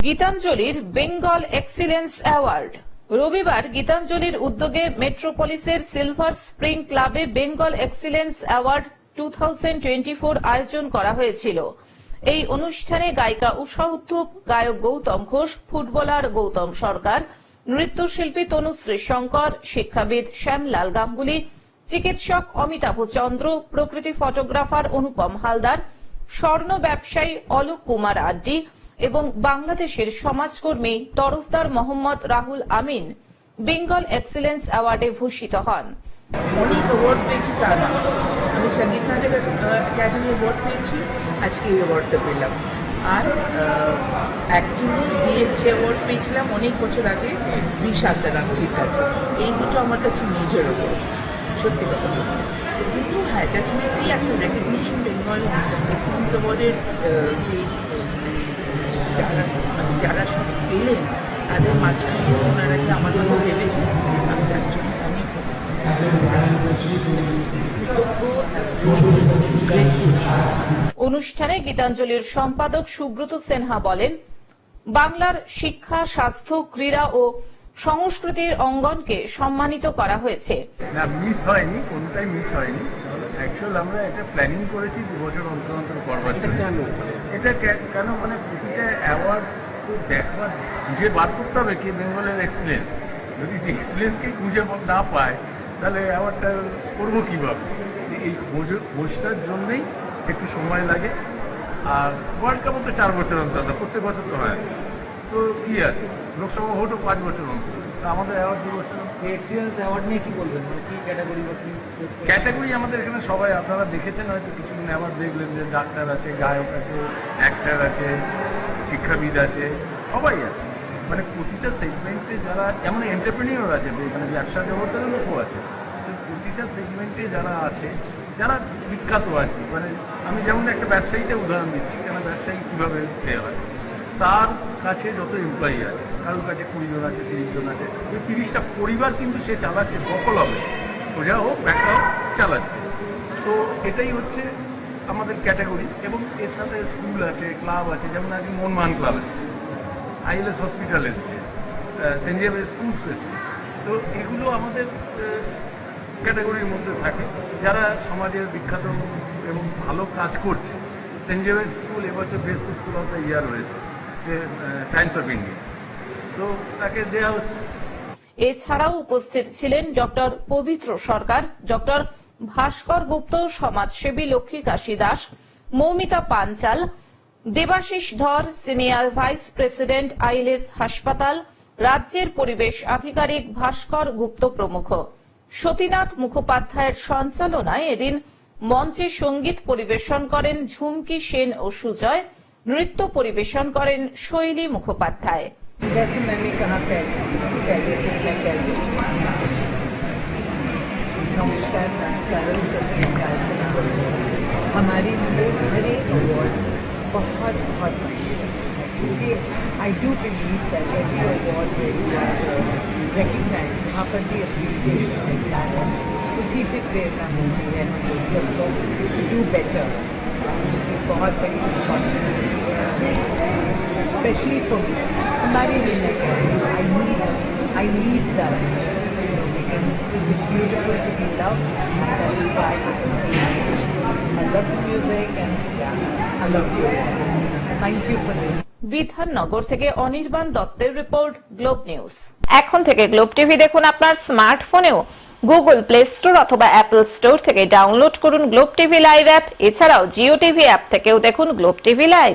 গীতাঞ্জলির Bengal excellence award. রবিবার গীতাঞ্জলির উদ্যোগে মেট্রোপলিসের silver spring ক্লাবে বেঙ্গল এক্সিলেন্স অ্যাওয়ার্ড 2024 আয়োজন করা হয়েছিল। এই অনুষ্ঠানে গায়িকা উষা উত্থুপ, গায়ক গৌতম ঘোষ, ফুটবলার গৌতম সরকার, নৃত্যশিল্পী তনুশ্রী শঙ্কর, শিক্ষাবিদ শ্যামলাল গাঙ্গুলি, চিকিৎসক অমিতাভ চন্দ্র, প্রকৃতি ফটোগ্রাফার অনুপম হালদার, স্বর্ণ ব্যবসায়ী অলোক কুমার আড্ডি এবং বাংলাদেশের সমাজকর্মী তরফদার মোহাম্মদ রাহুল আমিন বেঙ্গল এক্সিলেন্স অ্যাওয়ার্ডে ভূষিত হন। অনেক অ্যাওয়ার্ড পেয়েছি তা না, আমি সঙ্গীত নাটক একাডেমি অ্যাওয়ার্ড পেয়েছি, আজকে এই অ্যাওয়ার্ডটা পেলাম। আর অ্যাক্টিংয়ে ডিএফজি অ্যাওয়ার্ড পেয়েছিলাম অনেক বছর আগে ভি শান্তারামজির কাছে। এই দুটো আমার কাছে মেজর অ্যাওয়ার্ড, সত্যি কথা বলতে। কিন্তু হ্যাঁ, ডেফিনেটলি একটা রেকগনিশন বেঙ্গল এক্সিলেন্স অ্যাওয়ার্ডের যে যারা সব পেলেন তাদের মাঝখানে ওনারা যে আমাদের ভেবেছেন, আমি তার জন্য অনেক অনুষ্ঠানে গীতাঞ্জলির সম্পাদক সুব্রত সিনহা বলেন, বাংলার শিক্ষা, স্বাস্থ্য, ক্রীড়া ও সংস্কৃতির অঙ্গনকে সম্মানিত করা হয়েছে। না, মিস হয়নি, কোনটাই মিস হয়নি। অ্যাকচুয়াল আমরা এটা প্ল্যানিং করেছি 2 বছর অন্তর অন্তর করবার জন্য। এটা কেন মানে প্রতিটা অ্যাওয়ার্ড দেখবার খুঁজে বার করতে হবে কি বেঙ্গলের এক্সিলেন্স। যদি এক্সিলেন্সকে খুঁজে না পায় তাহলে অ্যাওয়ার্ডটা করবো কীভাবে? এই খোঁজটার জন্যেই একটু সময় লাগে। আর ওয়ার্ল্ড কাপও তো 4 বছর অন্তর, প্রত্যেক বছর তো হয়। তো কী আছে, লোকসভা ভোটও 5 বছর অন্তর, আমাদের অ্যাওয়ার্ড 2 বছর। এক্সিলেন্স অ্যাওয়ার্ড নিয়ে কি বলবেন, মানে কি ক্যাটাগরি বা কি ক্যাটাগরি? আমাদের এখানে সবাই, আপনারা দেখেছেন হয়তো কিছুদিন অ্যাওয়ার্ড দেখলেন যে ডাক্তার আছে, গায়ক আছে, অ্যাক্টার আছে, শিক্ষাবিদ আছে, সবাই আছে। মানে প্রতিটা সেগমেন্টে যারা, যেমন এন্টারপ্রেনিয়র আছে, এখানে ব্যবসা জগতের লোকও আছে। তো প্রতিটা সেগমেন্টে যারা আছে, যারা বিখ্যাত আর কি, মানে আমি যেমন একটা ব্যবসায়ীটা উদাহরণ দিচ্ছি, কেন ব্যবসায়ী কীভাবে দেওয়া হয়, তার কাছে যত এমপ্লয়ি আছে, কারোর কাছে 20 জন আছে, 30 জন আছে, ওই 30টা পরিবার কিন্তু সে চালাচ্ছে, সফল হবে, সোজা হোক ব্যাখ্যা হোক, চালাচ্ছে। তো এটাই হচ্ছে আমাদের ক্যাটাগরি। এবং এর সাথে স্কুল আছে, ক্লাব আছে, যেমন আজকে মনমান ক্লাব এসছে, আইএলএস হসপিটাল এসছে, সেন্ট জেভিয়ার্স স্কুলস এসছে। তো এগুলো আমাদের ক্যাটাগরির মধ্যে থাকে, যারা সমাজের বিখ্যাত এবং ভালো কাজ করছে। সেন্ট জেভিয়ার্স স্কুল এবছর best school of the year হয়েছে টাইমস অফ ইন্ডিয়া, তো তাকে দেওয়া হচ্ছে। এছাড়াও উপস্থিত ছিলেন ডক্টর পবিত্র সরকার, ডক্টর ভাস্কর গুপ্ত, সমাজসেবী লক্ষ্মী কাশী দাস, মৌমিতা পাঞ্চাল, দেবাশিস ধর, সিনিয়র ভাইস প্রেসিডেন্ট আইএলএস হাসপাতাল, রাজ্যের পরিবেশ আধিকারিক ভাস্কর গুপ্ত প্রমুখ। সতীনাথ মুখোপাধ্যায়ের সঞ্চালনায় এদিন মঞ্চে সঙ্গীত পরিবেশন করেন ঝুমকি সেন ও সুজয়, নৃত্য পরিবেশন করেন শৈলী মুখোপাধ্যায়। जैसे मैंने कहा पहले से मैं कह रही हूँ, नमस्कार, सत श्री अकाल से हमारे लिए हर एक अवार्ड बहुत बहुत क्योंकि I do believe that every award where you are recognize, जहाँ पर भी अप्रिसिएशन मिलता है उसी से प्रेरणा मिलती है हम लोग सबको टू डू बेटर। बहुत बड़ी रिस्पॉन्सिबिलिटी है, स्पेशली फॉर मी, हमारे लिए मैं कह रही हूँ, I need that because it's beautiful to be loved, and that's why I love the music and I love the awards. Thank you for this. Bidhannagar থেকে অনির্বাণ দত্তের রিপোর্ট, গ্লোব নিউজ। এখন থেকে গ্লোব টিভি দেখুন আপনার স্মার্টফোনেও। গুগল প্লে স্টোর অথবা Apple store থেকে download করুন globe TV live app. এছাড়াও জিও টিভি অ্যাপ থেকেও দেখুন গ্লোব টিভি লাইভ।